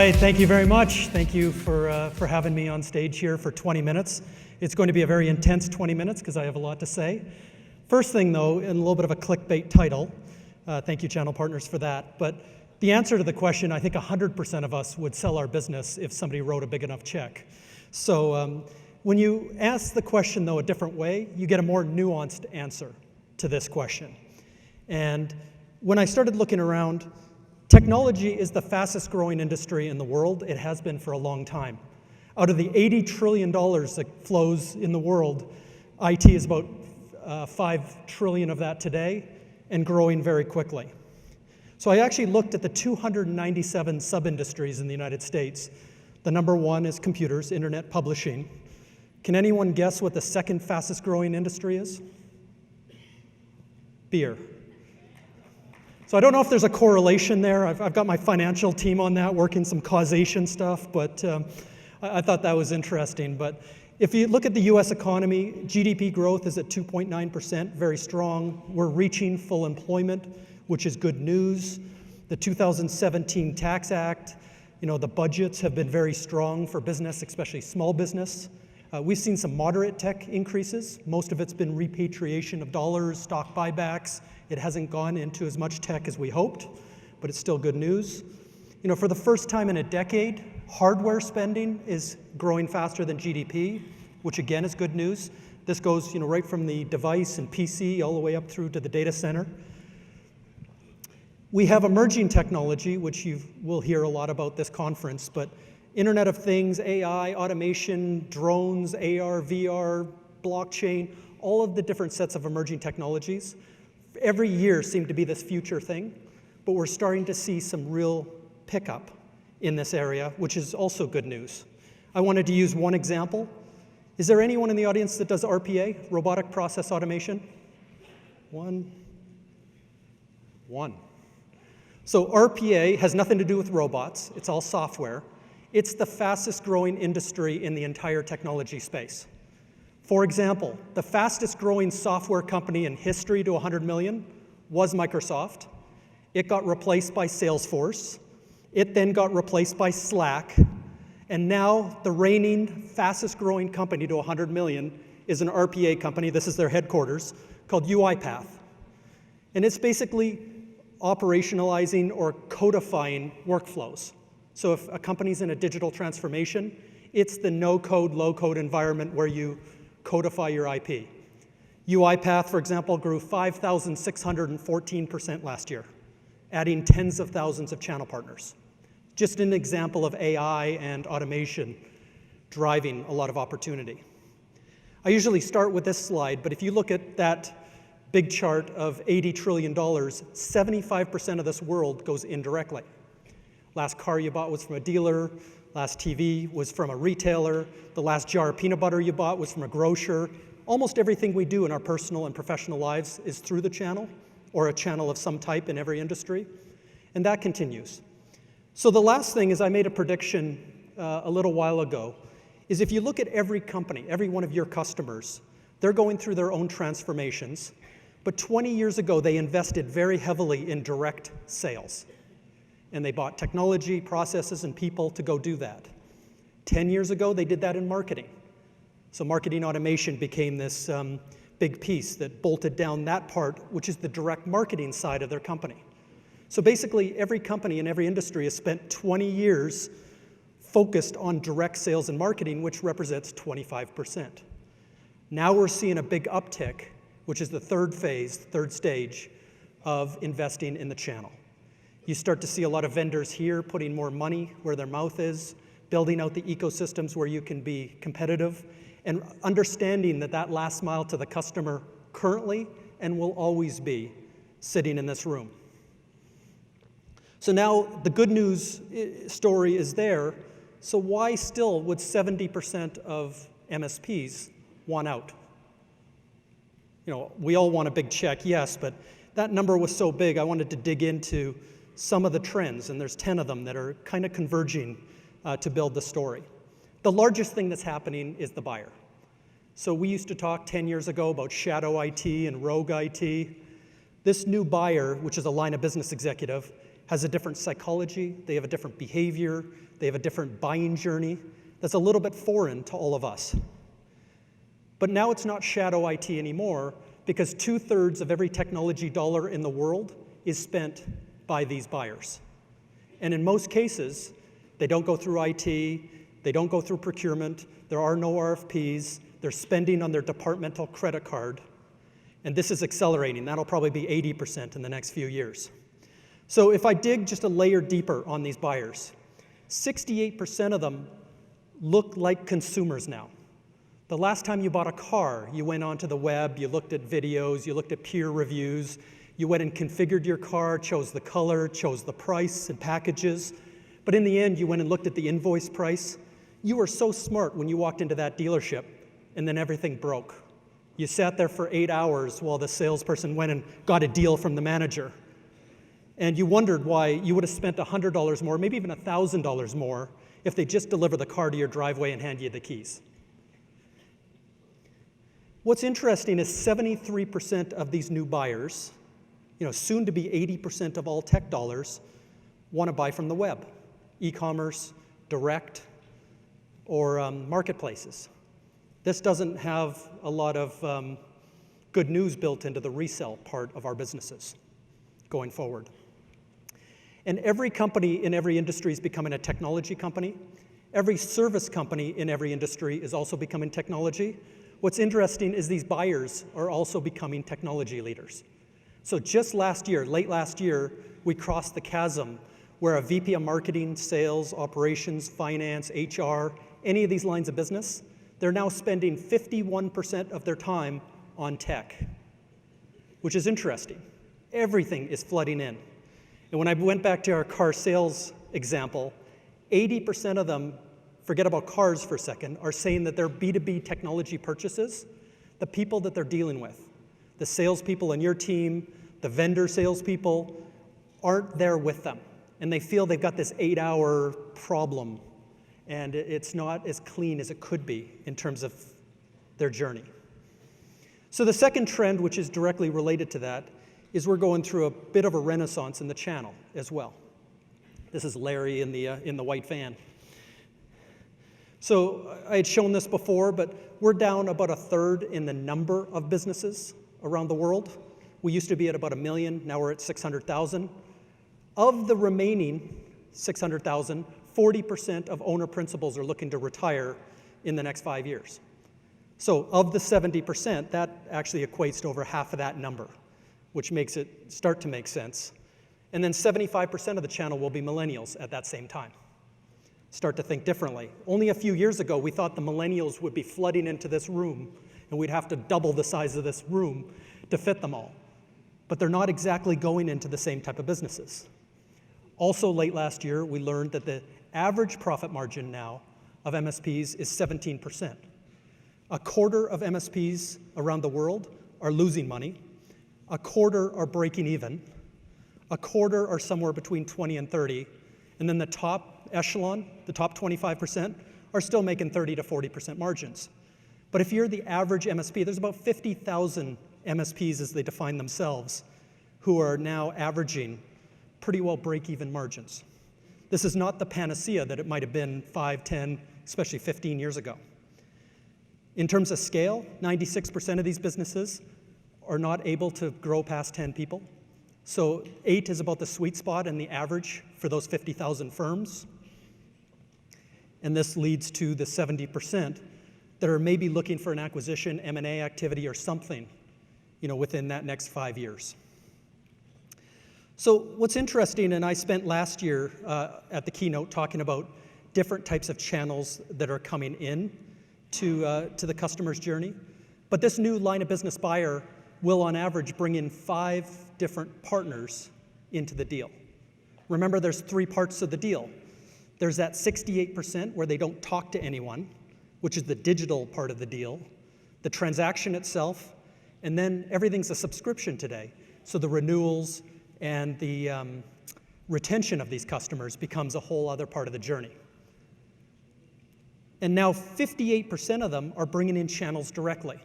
right, thank you very much. Thank you for having me on stage here for 20 minutes. It's going to be a very intense 20 minutes because I have a lot to say. First thing though, and a little bit of a clickbait title, thank you channel partners for that, but the answer to the question, I think 100% of us would sell our business if somebody wrote a big enough check. So when you ask the question though a different way, you get a more nuanced answer to this question. And when I started looking around, technology is the fastest growing industry in the world. It has been for a long time. Out of the $80 trillion that flows in the world, IT is about 5 trillion of that today and growing very quickly. So I actually looked at the 297 sub-industries in the United States. The number one is computers, internet publishing. Can anyone guess what the second fastest growing industry is? Beer. So I don't know if there's a correlation there. I've got my financial team on that, working some causation stuff, but I thought that was interesting. But if you look at the US economy, GDP growth is at 2.9%, very strong. We're reaching full employment, which is good news. The 2017 Tax Act, the budgets have been very strong for business, especially small business. We've seen some moderate tech increases. Most of it's been repatriation of dollars, stock buybacks. It hasn't gone into as much tech as we hoped, but it's still good news. For the first time in a decade, hardware spending is growing faster than GDP, which again is good news. This goes right from the device and PC all the way up through to the data center. We have emerging technology, which you will hear a lot about this conference, but Internet of Things, AI, automation, drones, AR, VR, blockchain, all of the different sets of emerging technologies, every year seem to be this future thing, but we're starting to see some real pickup in this area, which is also good news. I wanted to use one example. Is there anyone in the audience that does RPA, robotic process automation? One. So RPA has nothing to do with robots. It's all software. It's the fastest growing industry in the entire technology space. For example, the fastest growing software company in history to 100 million was Microsoft. It got replaced by Salesforce. It then got replaced by Slack. And now the reigning fastest growing company to 100 million is an RPA company, this is their headquarters, called UiPath. And it's basically operationalizing or codifying workflows. So if a company's in a digital transformation, it's the no-code, low-code environment where you codify your IP. UiPath, for example, grew 5,614% last year, adding tens of thousands of channel partners. Just an example of AI and automation driving a lot of opportunity. I usually start with this slide, but if you look at that big chart of $80 trillion, 75% of this world goes indirectly. Last car you bought was from a dealer, last TV was from a retailer, the last jar of peanut butter you bought was from a grocer. Almost everything we do in our personal and professional lives is through the channel, or a channel of some type in every industry, and that continues. So the last thing is I made a prediction a little while ago, is if you look at every company, every one of your customers, they're going through their own transformations, but 20 years ago they invested very heavily in direct sales. And they bought technology, processes, and people to go do that. 10 years ago, they did that in marketing. So marketing automation became this big piece that bolted down that part, which is the direct marketing side of their company. So basically, every company in every industry has spent 20 years focused on direct sales and marketing, which represents 25%. Now we're seeing a big uptick, which is the third phase, third stage of investing in the channel. You start to see a lot of vendors here putting more money where their mouth is, building out the ecosystems where you can be competitive, and understanding that that last mile to the customer currently and will always be sitting in this room. So now the good news story is there, so why still would 70% of MSPs want out? We all want a big check, yes, but that number was so big, I wanted to dig into some of the trends, and there's 10 of them that are kind of converging to build the story. The largest thing that's happening is the buyer. So we used to talk 10 years ago about shadow IT and rogue IT. This new buyer, which is a line of business executive, has a different psychology, they have a different behavior, they have a different buying journey that's a little bit foreign to all of us. But now it's not shadow IT anymore, because 2/3 of every technology dollar in the world is spent by these buyers. And in most cases, they don't go through IT, they don't go through procurement, there are no RFPs, they're spending on their departmental credit card, and this is accelerating. That'll probably be 80% in the next few years. So if I dig just a layer deeper on these buyers, 68% of them look like consumers now. The last time you bought a car, you went onto the web, you looked at videos, you looked at peer reviews, you went and configured your car, chose the color, chose the price and packages, but in the end, you went and looked at the invoice price. You were so smart when you walked into that dealership, and then everything broke. You sat there for 8 hours while the salesperson went and got a deal from the manager. And you wondered why you would have spent $100 more, maybe even $1,000 more, if they just deliver the car to your driveway and hand you the keys. What's interesting is 73% of these new buyers, soon to be 80% of all tech dollars, want to buy from the web, e-commerce, direct, or marketplaces. This doesn't have a lot of good news built into the resell part of our businesses going forward. And every company in every industry is becoming a technology company. Every service company in every industry is also becoming technology. What's interesting is these buyers are also becoming technology leaders. So just last year, late last year, we crossed the chasm where a VP of marketing, sales, operations, finance, HR, any of these lines of business, they're now spending 51% of their time on tech, which is interesting. Everything is flooding in. And when I went back to our car sales example, 80% of them, forget about cars for a second, are saying that their B2B technology purchases, the people that they're dealing with, the salespeople in your team, the vendor salespeople, aren't there with them. And they feel they've got this 8-hour problem, and it's not as clean as it could be in terms of their journey. So the second trend, which is directly related to that, is we're going through a bit of a renaissance in the channel as well. This is Larry in the white van. So I had shown this before, but we're down about 1/3 in the number of businesses around the world. We used to be at about 1 million, now we're at 600,000. Of the remaining 600,000, 40% of owner principals are looking to retire in the next 5 years. So of the 70%, that actually equates to over half of that number, which makes it start to make sense. And then 75% of the channel will be millennials at that same time. Start to think differently. Only a few years ago, we thought the millennials would be flooding into this room, and we'd have to double the size of this room to fit them all. But they're not exactly going into the same type of businesses. Also, late last year, we learned that the average profit margin now of MSPs is 17%. A quarter of MSPs around the world are losing money. A quarter are breaking even. A quarter are somewhere between 20 and 30. And then the top echelon, the top 25%, are still making 30 to 40% margins. But if you're the average MSP, there's about 50,000 MSPs as they define themselves who are now averaging pretty well break-even margins. This is not the panacea that it might have been 5, 10, especially 15 years ago. In terms of scale, 96% of these businesses are not able to grow past 10 people. So 8 is about the sweet spot and the average for those 50,000 firms. And this leads to the 70% that are maybe looking for an acquisition, M&A activity, or something, within that next 5 years. So what's interesting, and I spent last year at the Keynote talking about different types of channels that are coming in to the customer's journey. But this new line of business buyer will, on average, bring in 5 different partners into the deal. Remember, there's 3 parts of the deal. There's that 68% where they don't talk to anyone, which is the digital part of the deal, the transaction itself, and then everything's a subscription today. So the renewals and the retention of these customers becomes a whole other part of the journey. And now 58% of them are bringing in channels directly.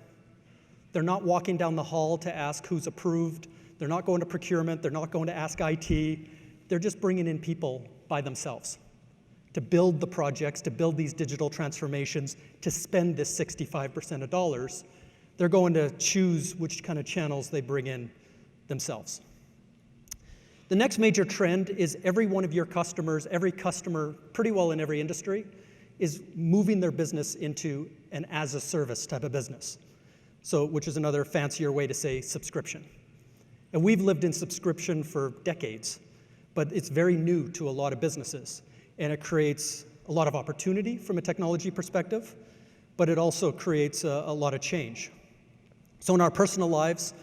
They're not walking down the hall to ask who's approved. They're not going to procurement. They're not going to ask IT. they're just bringing in people by themselves to build the projects, to build these digital transformations, to spend this 65% of dollars. They're going to choose which kind of channels they bring in themselves. The next major trend is every one of your customers, every customer pretty well in every industry, is moving their business into an as-a-service type of business. So, which is another fancier way to say subscription. And we've lived in subscription for decades, but it's very new to a lot of businesses. And it creates a lot of opportunity from a technology perspective, but it also creates a lot of change. So in our personal lives,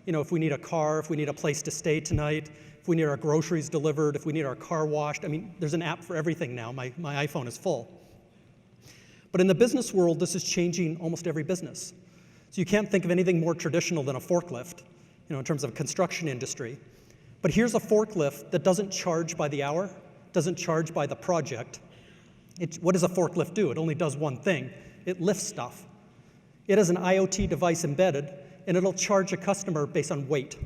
you know, if we need a car, if we need a place to stay tonight, if we need our groceries delivered, if we need our car washed, I mean, there's an app for everything now. My iPhone is full. But in the business world, this is changing almost every business. So you can't think of anything more traditional than a forklift, you know, in terms of construction industry. But here's a forklift that doesn't charge by the hour, doesn't charge by the project. What does a forklift do? It only does one thing. It lifts stuff. It has an IoT device embedded, and it'll charge a customer based on weight.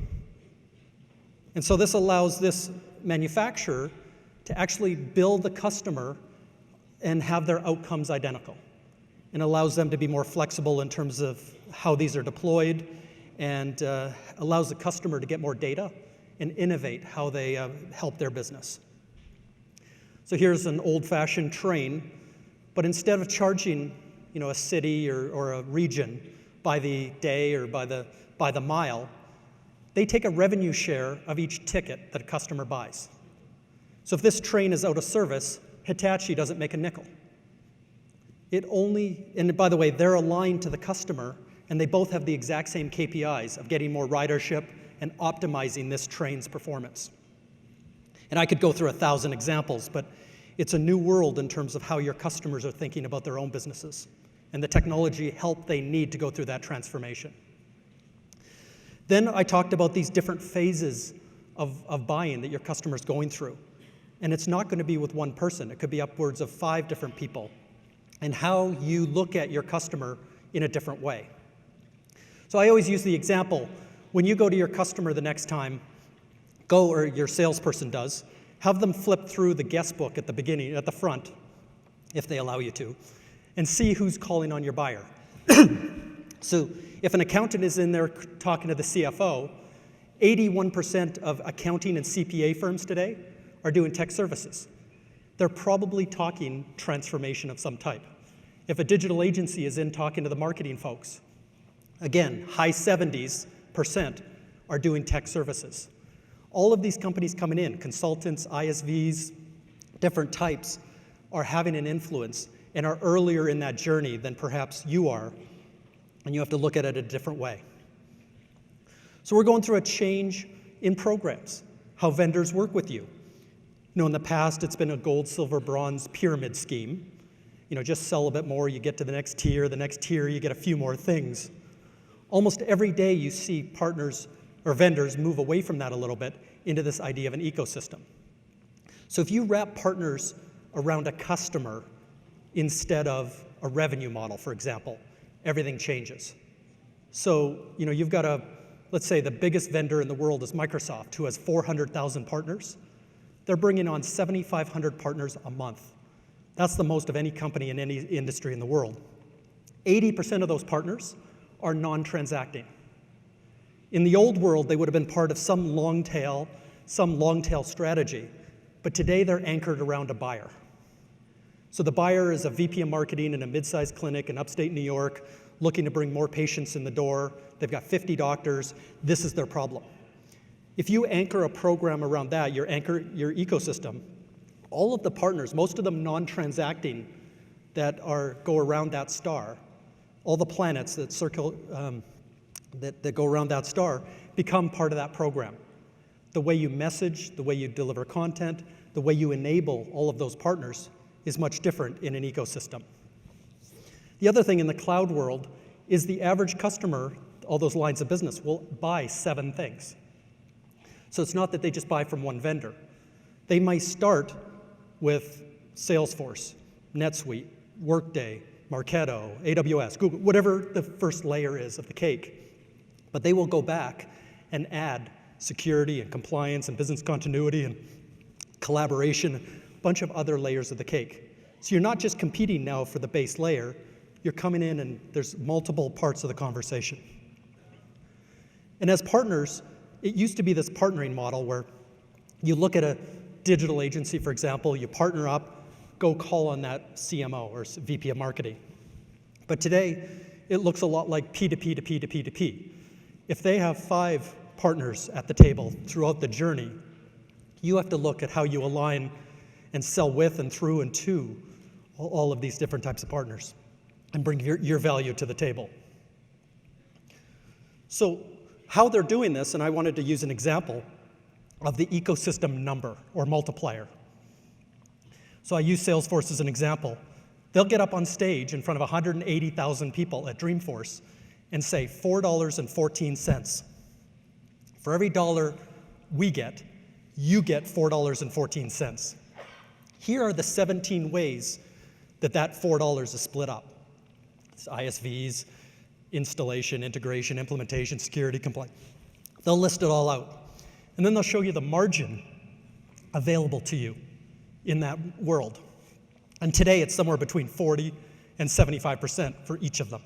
And so this allows this manufacturer to actually bill the customer and have their outcomes identical, and allows them to be more flexible in terms of how these are deployed, and allows the customer to get more data and innovate how they help their business. So here's an old-fashioned train, but instead of charging, you know, a city or a region by the day or by the mile, they take a revenue share of each ticket that a customer buys. So if this train is out of service, Hitachi doesn't make a nickel. And by the way, they're aligned to the customer, and they both have the exact same KPIs of getting more ridership and optimizing this train's performance. And I could go through 1,000 examples, but it's a new world in terms of how your customers are thinking about their own businesses and the technology help they need to go through that transformation. Then I talked about these different phases of buying that your customer's going through. And it's not going to be with one person. It could be upwards of 5 different people, and how you look at your customer in a different way. So I always use the example, when you go to your customer the next time, or your salesperson does, have them flip through the guest book at the beginning, at the front, if they allow you to, and see who's calling on your buyer. So if an accountant is in there talking to the CFO, 81% of accounting and CPA firms today are doing tech services. They're probably talking transformation of some type. If a digital agency is in talking to the marketing folks, again, high 70% are doing tech services. All of these companies coming in, consultants, ISVs, different types, are having an influence and are earlier in that journey than perhaps you are, and you have to look at it a different way. So we're going through a change in programs, how vendors work with you. You know, in the past, it's been a gold, silver, bronze pyramid scheme. You know, just sell a bit more, you get to the next tier, you get a few more things. Almost every day you see partners or vendors move away from that a little bit into this idea of an ecosystem. So if you wrap partners around a customer instead of a revenue model, for example, everything changes. So, you know, you've got let's say the biggest vendor in the world is Microsoft, who has 400,000 partners. They're bringing on 7,500 partners a month. That's the most of any company in any industry in the world. 80% of those partners are non-transacting. In the old world, they would have been part of some long tail strategy, but today they're anchored around a buyer. So the buyer is a VP of marketing in a mid-sized clinic in upstate New York, looking to bring more patients in the door. They've got 50 doctors. This is their problem. If you anchor a program around that, your ecosystem, all of the partners, most of them non-transacting, that go around that star, all the planets that that go around that star become part of that program. The way you message, the way you deliver content, the way you enable all of those partners is much different in an ecosystem. The other thing in the cloud world is the average customer, all those lines of business, will buy 7 things. So it's not that they just buy from one vendor. They might start with Salesforce, NetSuite, Workday, Marketo, AWS, Google, whatever the first layer is of the cake. But they will go back and add security and compliance and business continuity and collaboration, a bunch of other layers of the cake. So you're not just competing now for the base layer, you're coming in and there's multiple parts of the conversation. And as partners, it used to be this partnering model where you look at a digital agency, for example, you partner up, go call on that CMO or VP of marketing. But today, it looks a lot like P2P to P to P to P. If they have 5 partners at the table throughout the journey, you have to look at how you align and sell with and through and to all of these different types of partners and bring your value to the table. So how they're doing this, and I wanted to use an example of the ecosystem number or multiplier. So I use Salesforce as an example. They'll get up on stage in front of 180,000 people at Dreamforce and say $4.14. For every dollar we get, you get $4.14. Here are the 17 ways that $4 is split up. It's ISVs, installation, integration, implementation, security, compliance. They'll list it all out. And then they'll show you the margin available to you in that world. And today it's somewhere between 40 and 75% for each of them.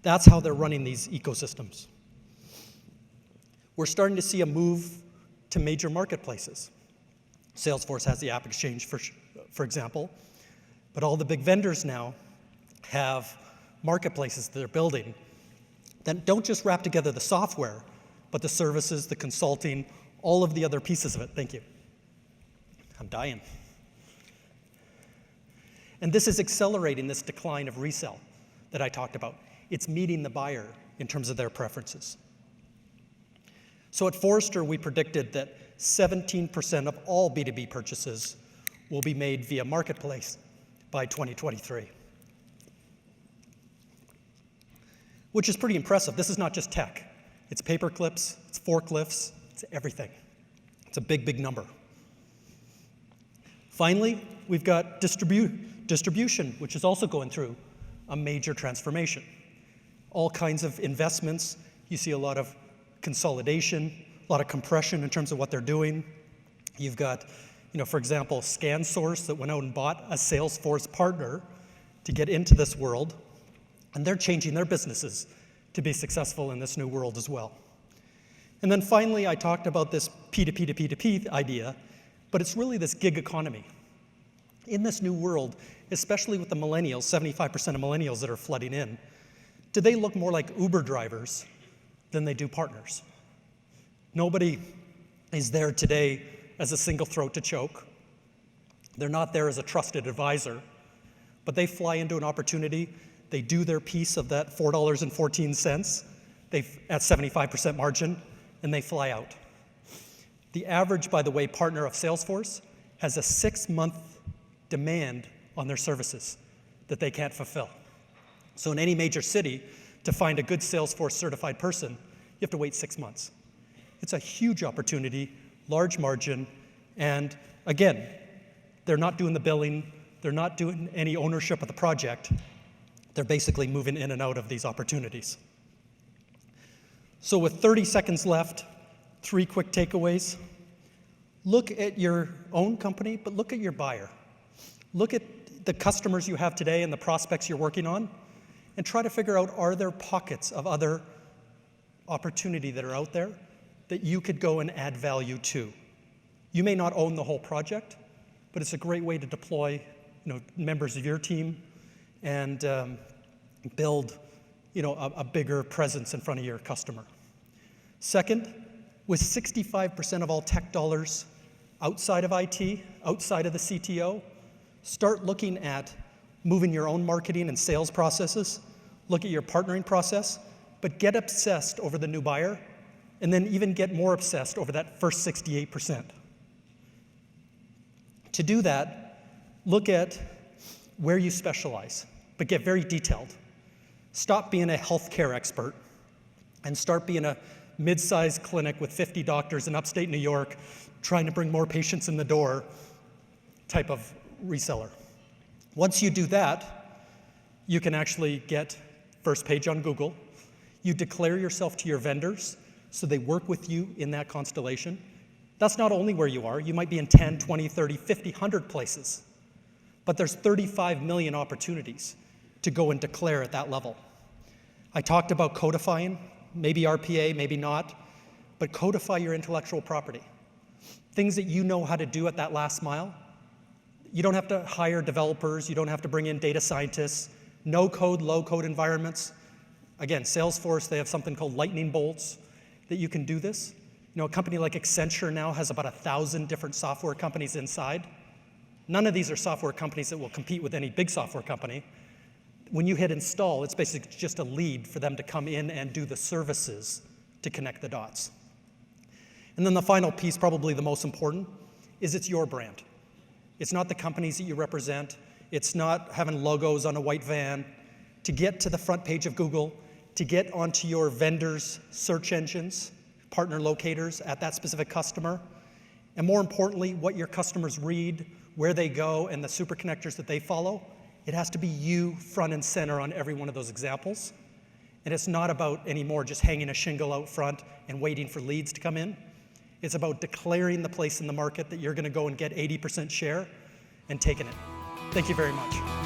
That's how they're running these ecosystems. We're starting to see a move to major marketplaces. Salesforce has the App Exchange, for example, but all the big vendors now have marketplaces that they're building that don't just wrap together the software, but the services, the consulting, all of the other pieces of it. Thank you. I'm dying. And this is accelerating this decline of resell that I talked about. It's meeting the buyer in terms of their preferences. So at Forrester, we predicted that 17% of all B2B purchases will be made via marketplace by 2023. Which is pretty impressive. This is not just tech. It's paper clips, it's forklifts, it's everything. It's a big, big number. Finally, we've got distribution, which is also going through a major transformation. All kinds of investments. You see a lot of consolidation, a lot of compression in terms of what they're doing. You've got, for example, ScanSource that went out and bought a Salesforce partner to get into this world, and they're changing their businesses to be successful in this new world as well. And then finally, I talked about this P2P to P2P idea, but it's really this gig economy. In this new world, especially with the millennials, 75% of millennials that are flooding in, do they look more like Uber drivers than they do partners? Nobody is there today as a single throat to choke. They're not there as a trusted advisor, but they fly into an opportunity, they do their piece of that $4.14, at 75% margin, and they fly out. The average, by the way, partner of Salesforce has a 6-month demand on their services that they can't fulfill. So in any major city, to find a good Salesforce certified person, you have to wait 6 months. It's a huge opportunity, large margin, and again, they're not doing the billing, they're not doing any ownership of the project. They're basically moving in and out of these opportunities. So with 30 seconds left, 3 quick takeaways. Look at your own company, but look at your buyer. Look at the customers you have today and the prospects you're working on, and try to figure out, are there pockets of other opportunity that are out there that you could go and add value to? You may not own the whole project, but it's a great way to deploy members of your team and build a bigger presence in front of your customer. Second, with 65% of all tech dollars outside of IT, outside of the CTO, start looking at moving your own marketing and sales processes, look at your partnering process, but get obsessed over the new buyer, and then even get more obsessed over that first 68%. To do that, look at where you specialize, but get very detailed. Stop being a healthcare expert and start being a mid-sized clinic with 50 doctors in upstate New York trying to bring more patients in the door type of reseller. Once you do that, you can actually get first page on Google. You declare yourself to your vendors so they work with you in that constellation. That's not only where you are. You might be in 10, 20, 30, 50, 100 places. But there's 35 million opportunities to go and declare at that level. I talked about codifying, maybe RPA, maybe not, but codify your intellectual property. Things that you know how to do at that last mile. You don't have to hire developers, you don't have to bring in data scientists, no code, low code environments. Again, Salesforce, they have something called lightning bolts that you can do this. You know, a company like Accenture now has about 1,000 different software companies inside. None of these are software companies that will compete with any big software company. When you hit install, it's basically just a lead for them to come in and do the services to connect the dots. And then the final piece, probably the most important, is it's your brand. It's not the companies that you represent. It's not having logos on a white van. To get to the front page of Google, to get onto your vendors' search engines, partner locators at that specific customer, and more importantly, what your customers read, where they go, and the superconnectors that they follow, it has to be you front and center on every one of those examples. And it's not about anymore just hanging a shingle out front and waiting for leads to come in. It's about declaring the place in the market that you're going to go and get 80% share and taking it. Thank you very much.